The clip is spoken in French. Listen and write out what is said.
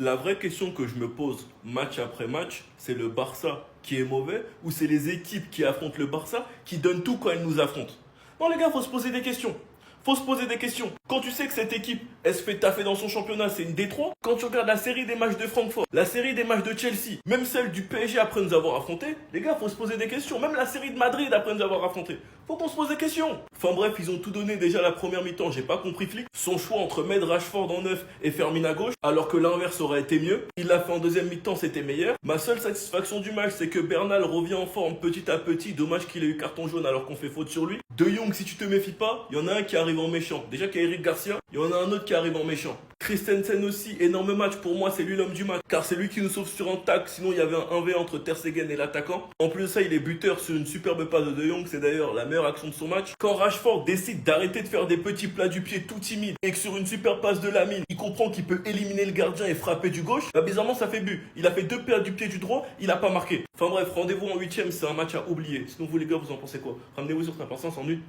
La vraie question que je me pose match après match, c'est le Barça qui est mauvais ou c'est les équipes qui affrontent le Barça qui donnent tout quand elles nous affrontent? Non les gars, faut se poser des questions. Faut se poser des questions. Quand tu sais que cette équipe, elle se fait taffer dans son championnat, c'est une D3. Quand tu regardes la série des matchs de Francfort, la série des matchs de Chelsea, même celle du PSG après nous avoir affrontés, les gars, faut se poser des questions. Même la série de Madrid après nous avoir affrontés. Faut qu'on se pose des questions. Enfin bref, ils ont tout donné déjà la première mi-temps. J'ai pas compris Flick. Son choix entre mettre Rashford en neuf et Fermin à gauche, alors que l'inverse aurait été mieux. Il l'a fait en deuxième mi-temps, c'était meilleur. Ma seule satisfaction du match, c'est que Bernal revient en forme petit à petit. Dommage qu'il ait eu carton jaune alors qu'on fait faute sur lui. De Jong, si tu te méfies pas, il y en a un qui arrive en méchant. Déjà qu'il y a Eric Garcia, il y en a un autre qui arrive en méchant. Christensen aussi, énorme match. Pour moi, c'est lui l'homme du match. Car c'est lui qui nous sauve sur un tac. Sinon, il y avait un 1v entre Ter Stegen et l'attaquant. En plus de ça, il est buteur sur une superbe passe de Jong. C'est d'ailleurs la meilleure action de son match. Quand Rashford décide d'arrêter de faire des petits plats du pied tout timide et que sur une super passe de Lamine, il comprend qu'il peut éliminer le gardien et frapper du gauche, bah bizarrement, ça fait but. Il a fait deux plats du pied du droit, il a pas marqué. Enfin bref, rendez-vous en huitième, c'est un match à oublier. Sinon, vous les gars, vous en pensez quoi? Ramenez-vous sur ta patience en une.